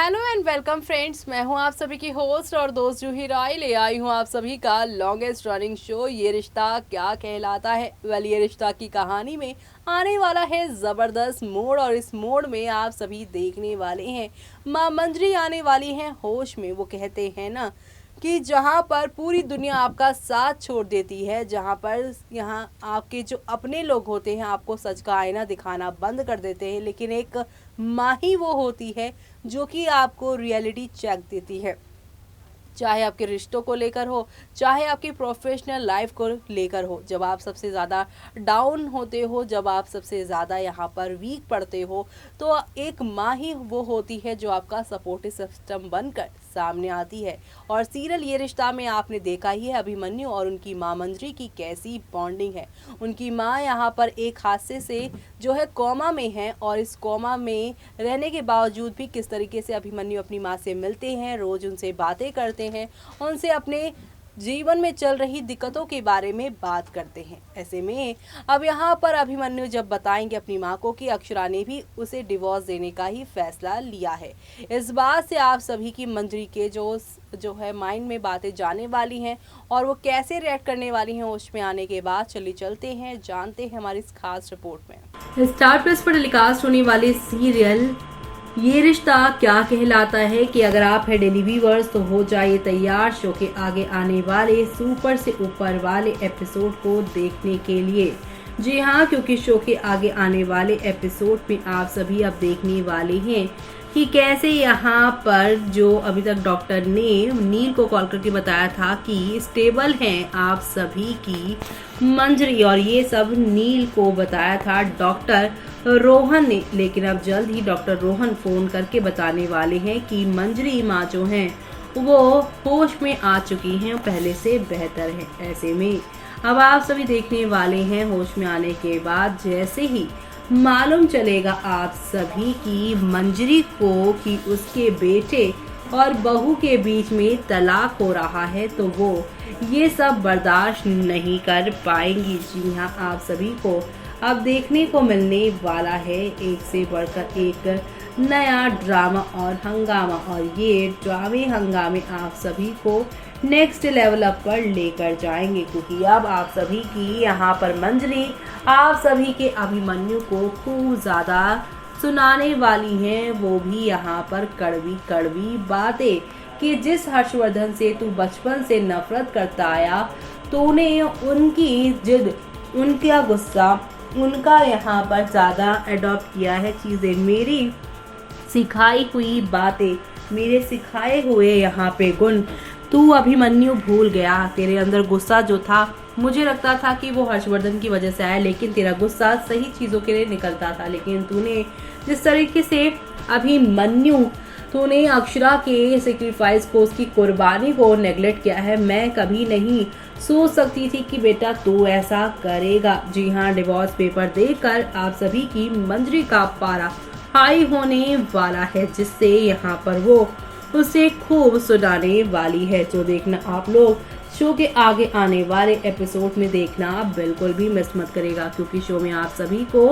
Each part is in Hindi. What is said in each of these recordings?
हेलो एंड वेलकम फ्रेंड्स, मैं हूं आप सभी की होस्ट और दोस्त जूही राय। ले आई हूं आप सभी का लॉन्गेस्ट रनिंग शो ये रिश्ता क्या कहलाता है। ये रिश्ता की कहानी में आने वाला है ज़बरदस्त मोड़ और इस मोड़ में आप सभी देखने वाले हैं माँ मंजरी आने वाली हैं होश में। वो कहते हैं ना कि जहाँ पर पूरी दुनिया आपका साथ छोड़ देती है, जहाँ पर यहाँ आपके जो अपने लोग होते हैं आपको सच का आईना दिखाना बंद कर देते हैं, लेकिन एक माँ ही वो होती है जो कि आपको रियलिटी चेक देती है। चाहे आपके रिश्तों को लेकर हो, चाहे आपकी प्रोफेशनल लाइफ को लेकर हो, जब आप सबसे ज़्यादा डाउन होते हो, जब आप सबसे ज़्यादा यहाँ पर वीक पड़ते हो, तो एक माँ ही वो होती है जो आपका सपोर्टिव सिस्टम बनकर सामने आती है। और सीरियल ये रिश्ता में आपने देखा ही है अभिमन्यु और उनकी माँ मंजरी की कैसी बॉन्डिंग है। उनकी माँ यहाँ पर एक हादसे से जो है कोमा में है और इस कोमा में रहने के बावजूद भी किस तरीके से अभिमन्यु अपनी माँ से मिलते हैं, रोज़ उनसे बातें करते हैं, उनसे अपने जीवन में चल रही दिक्कतों के बारे में बात करते हैं। ऐसे में अब यहाँ पर अभिमन्यु जब बताएंगे अपनी माँ को कि अक्षरा ने भी उसे डिवोर्स देने का ही फैसला लिया है, इस बात से आप सभी की मंजरी के जो है माइंड में बातें जाने वाली हैं और वो कैसे रिएक्ट करने वाली हैं होश में आने के बाद। चलिए चलते हैं, जानते हैं हमारी इस खास रिपोर्ट में। स्टार प्लस पर टेलीकास्ट होने वाले सीरियल ये रिश्ता क्या कहलाता है कि अगर आप है डेली व्यूअर्स तो हो जाइए तैयार शो के आगे आने वाले सुपर से ऊपर वाले एपिसोड को देखने के लिए। जी हाँ, क्योंकि शो के आगे आने वाले एपिसोड में आप सभी अब देखने वाले हैं कि कैसे यहाँ पर जो अभी तक डॉक्टर ने नील को कॉल करके बताया था कि स्टेबल हैं आप सभी की मंजरी, और ये सब नील को बताया था डॉक्टर रोहन ने। लेकिन अब जल्द ही डॉक्टर रोहन फोन करके बताने वाले हैं कि मंजरी माँ जो हैं वो होश में आ चुकी हैं, पहले से बेहतर है। ऐसे में अब आप सभी देखने वाले हैं होश में आने के बाद जैसे ही मालूम चलेगा आप सभी की मंजरी को कि उसके बेटे और बहू के बीच में तलाक हो रहा है, तो वो ये सब बर्दाश्त नहीं कर पाएंगी। जी हाँ, आप सभी को अब देखने को मिलने वाला है एक से बढ़कर एक नया ड्रामा और हंगामा, और ये ड्रामे हंगामे आप सभी को नेक्स्ट लेवल अप पर लेकर जाएंगे, क्योंकि अब आप सभी की यहाँ पर मंजरी आप सभी के अभिमन्यु को खूब ज़्यादा सुनाने वाली हैं, वो भी यहाँ पर कड़वी कड़वी बातें कि जिस हर्षवर्धन से तू बचपन से नफरत करता आया, तूने उनकी जिद, उनका गुस्सा, उनका यहाँ पर ज़्यादा अडॉप्ट किया है चीज़ें, मेरी सिखाई हुई बातें, मेरे सिखाए हुए यहाँ पे गुण तू अभिमन्यु भूल गया। तेरे अंदर गुस्सा जो था, मुझे लगता था कि वो हर्षवर्धन की वजह से आया, लेकिन तेरा गुस्सा सही चीज़ों के लिए निकलता था। लेकिन तूने जिस तरीके से अभिमन्यु तूने अक्षरा के सेक्रीफाइस को, उसकी कुर्बानी को नेगलेक्ट किया है, मैं कभी नहीं सोच सकती थी कि बेटा तू ऐसा करेगा। जी हाँ, डिवोर्स पेपर देखकर आप सभी की मंजरी का पारा हाई होने वाला है, जिससे यहाँ पर वो उसे खूब सुनाने वाली है। जो देखना आप लोग शो के आगे आने वाले एपिसोड में देखना बिल्कुल भी मिस मत करेगा, क्योंकि शो में आप सभी को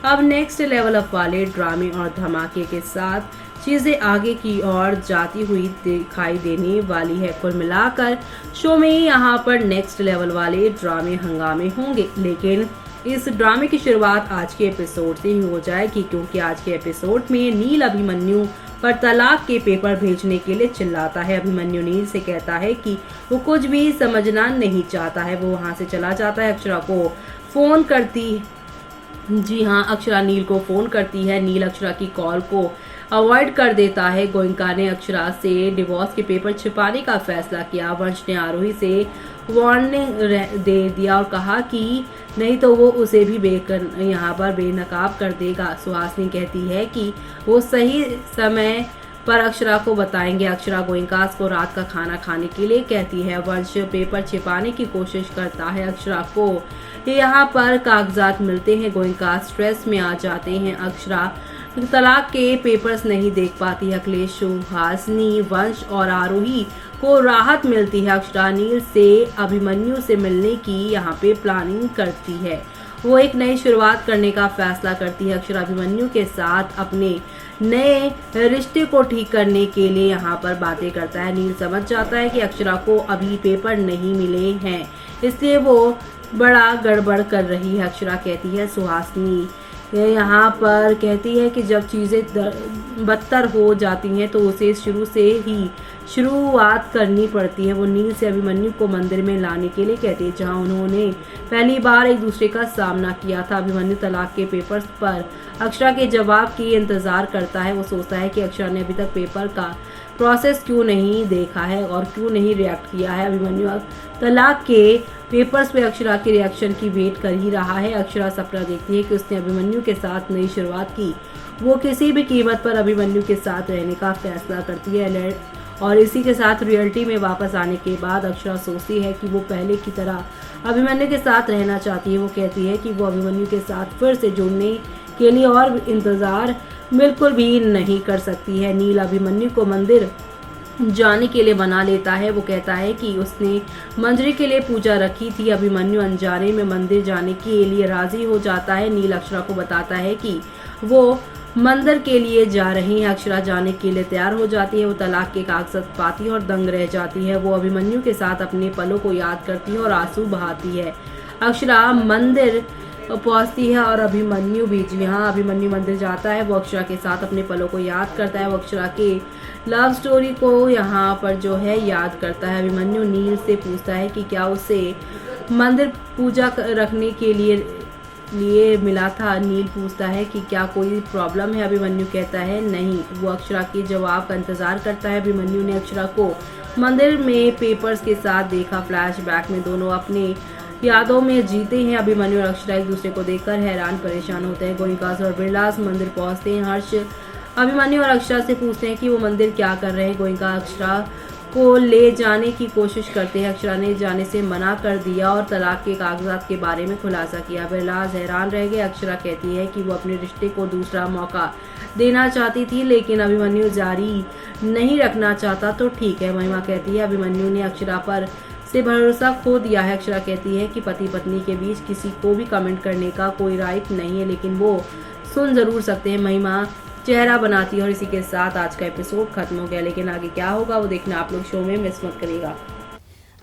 अब नेक्स्ट लेवल अप वाले ड्रामे और धमाके के साथ चीज़ें आगे की ओर जाती हुई दिखाई देने वाली है। कुल मिलाकर शो में यहाँ पर नेक्स्ट लेवल वाले ड्रामे हंगामे होंगे, लेकिन इस ड्रामे की शुरुआत आज के एपिसोड से ही हो जाएगी, क्योंकि आज के एपिसोड में नील अभिमन्यु पर तलाक के पेपर भेजने के लिए चिल्लाता है। अभिमन्यु नील से कहता है कि वो कुछ भी समझना नहीं चाहता है, वो वहाँ से चला जाता है। अक्षरा को फोन करती, जी हाँ, अक्षरा नील को फोन करती है। नील अक्षरा की कॉल को अवॉइड कर देता है। गोयनका ने अक्षरा से डिवोर्स के पेपर छिपाने का फैसला किया। वंश ने आरोही से वार्निंग दे दिया और कहा कि नहीं तो वो उसे भी यहाँ पर बेनकाब कर देगा। सुहासिनी कहती है कि वो सही समय पर अक्षरा को बताएंगे। अक्षरा गोयनकास को रात का खाना खाने के लिए कहती है। वंश पेपर छिपाने की कोशिश करता है। अक्षरा को यहाँ पर कागजात मिलते हैं। गोयनका स्ट्रेस में आ जाते हैं। अक्षरा तलाक के पेपर्स नहीं देख पाती है। अखिलेश, सुहासिनी, वंश और आरोही को राहत मिलती है। अक्षरा नील से अभिमन्यु से मिलने की यहाँ पे प्लानिंग करती है वो एक नई शुरुआत करने का फैसला करती है। अक्षरा अभिमन्यु के साथ अपने नए रिश्ते को ठीक करने के लिए यहाँ पर बातें करता है। नील समझ जाता है कि अक्षरा को अभी पेपर नहीं मिले हैं, इसलिए वो बड़ा गड़बड़ कर रही है। अक्षरा कहती है सुहासिनी यहाँ पर कहती है कि जब चीज़ें बदतर हो जाती हैं तो उसे शुरू से ही शुरुआत करनी पड़ती है। वो नील से अभिमन्यु को मंदिर में लाने के लिए कहती है, जहाँ उन्होंने पहली बार एक दूसरे का सामना किया था। अभिमन्यु तलाक के पेपर्स पर अक्षरा के जवाब की इंतज़ार करता है। वो सोचता है कि अक्षरा ने अभी तक पेपर का प्रोसेस क्यों नहीं देखा है और क्यों नहीं रिएक्ट किया है। अभिमन्यु अब तलाक के पेपर्स पे अक्षरा के रिएक्शन की वेट कर ही रहा है। अक्षरा सपना देखती है कि उसने अभिमन्यु के साथ नई शुरुआत की। वो किसी भी कीमत पर अभिमन्यु के साथ रहने का फैसला करती है और इसी के साथ रियलिटी में वापस आने के बाद अक्षरा सोचती है कि वो पहले की तरह अभिमन्यु के साथ रहना चाहती है। वो कहती है कि वो अभिमन्यु के साथ फिर से जुड़ने के लिए और इंतज़ार बिल्कुल भी नहीं कर सकती है। नील अभिमन्यु को मंदिर जाने के लिए बना लेता है। वो कहता है कि उसने मंजरी के लिए पूजा रखी थी। अभिमन्यु अनजाने में मंदिर जाने के लिए राजी हो जाता है। नील अक्षरा को बताता है कि वो मंदिर के लिए जा रही है। अक्षरा जाने के लिए तैयार हो जाती है। वो तलाक के कागजात पाती है और दंग रह जाती है। वो अभिमन्यु के साथ अपने पलों को याद करती है और आंसू बहाती है। अक्षरा मंदिर पहुंचती है और अभिमन्यु भी, जी हाँ, अभिमन्यु मंदिर जाता है। वो अक्षरा के साथ अपने पलों को याद करता है। वो अक्षरा के लव स्टोरी को यहाँ पर जो है याद करता है। अभिमन्यु नील से पूछता है कि क्या उसे मंदिर पूजा रखने के लिए मिला था। नील पूछता है कि क्या कोई प्रॉब्लम है। अभिमन्यु कहता है नहीं। वो अक्षरा के जवाब का इंतजार करता है। अभिमन्यु ने अक्षरा को मंदिर में पेपर्स के साथ देखा। फ्लैशबैक में दोनों अपने यादों में जीते हैं। अभिमन्यु और अक्षरा एक दूसरे को देखकर हैरान परेशान होते हैं। गोइंकास और बिरलास मंदिर पहुंचते हैं। हर्ष अभिमन्यु और अक्षरा से पूछते हैं कि वो मंदिर क्या कर रहे हैं। गोइंका अक्षरा को ले जाने की कोशिश करते हैं। अक्षरा ने जाने से मना कर दिया और तलाक के कागजात के बारे में खुलासा किया। बिरलास हैरान रह गए। अक्षरा कहती है कि वो अपने रिश्ते को दूसरा मौका देना चाहती थी, लेकिन अभिमन्यु जारी नहीं रखना चाहता तो ठीक है। महिमा कहती है अभिमन्यु ने अक्षरा पर से भरोसा खो दिया है। अक्षरा कहती है कि पति पत्नी के बीच किसी को भी कमेंट करने का कोई राइट नहीं है, लेकिन वो सुन जरूर सकते हैं। महिमा चेहरा बनाती है और इसी के साथ आज का एपिसोड खत्म हो गया, लेकिन आगे क्या होगा वो देखना आप लोग शो में मिस मत करिएगा।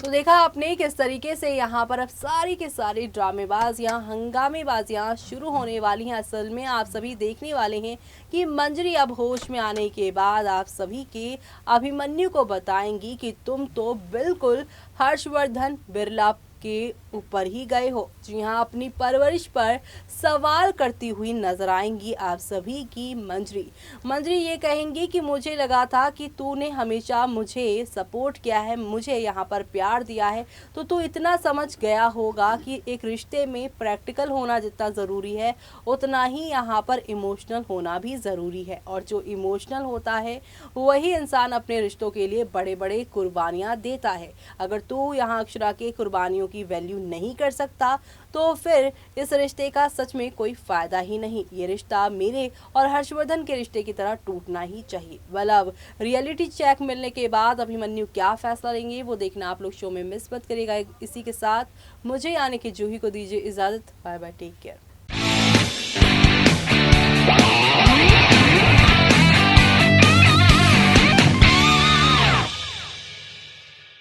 तो देखा आपने किस तरीके से यहाँ पर अब सारी के सारी ड्रामेबाजियाँ, हंगामेबाजियाँ शुरू होने वाली हैं। असल में आप सभी देखने वाले हैं कि मंजरी अब होश में आने के बाद आप सभी के अभिमन्यु को बताएंगी कि तुम तो बिल्कुल हर्षवर्धन बिरला के ऊपर ही गए हो। जी हाँ, अपनी परवरिश पर सवाल करती हुई नजर आएंगी आप सभी की मंजरी ये कहेंगी कि मुझे लगा था कि तूने हमेशा मुझे सपोर्ट किया है, मुझे यहाँ पर प्यार दिया है, तो तू इतना समझ गया होगा कि एक रिश्ते में प्रैक्टिकल होना जितना ज़रूरी है उतना ही यहाँ पर इमोशनल होना भी ज़रूरी है। और जो इमोशनल होता है वही इंसान अपने रिश्तों के लिए बड़े बड़े कुर्बानियाँ देता है। अगर तू यहाँ अक्षरा के कुर्बानियों की वैल्यू नहीं कर सकता तो फिर इस रिश्ते का सच में कोई फायदा ही नहीं। ये रिश्ता मेरे और हर्षवर्धन के रिश्ते की तरह टूटना ही चाहिए। वेल, अब रियलिटी चेक मिलने के बाद अभिमन्यु क्या फैसला लेंगे वो देखना आप लोग शो में मिस मत करिएगा। इसी के साथ मुझे यानी कि जूही को दीजिए इजाजत। Bye bye, take care.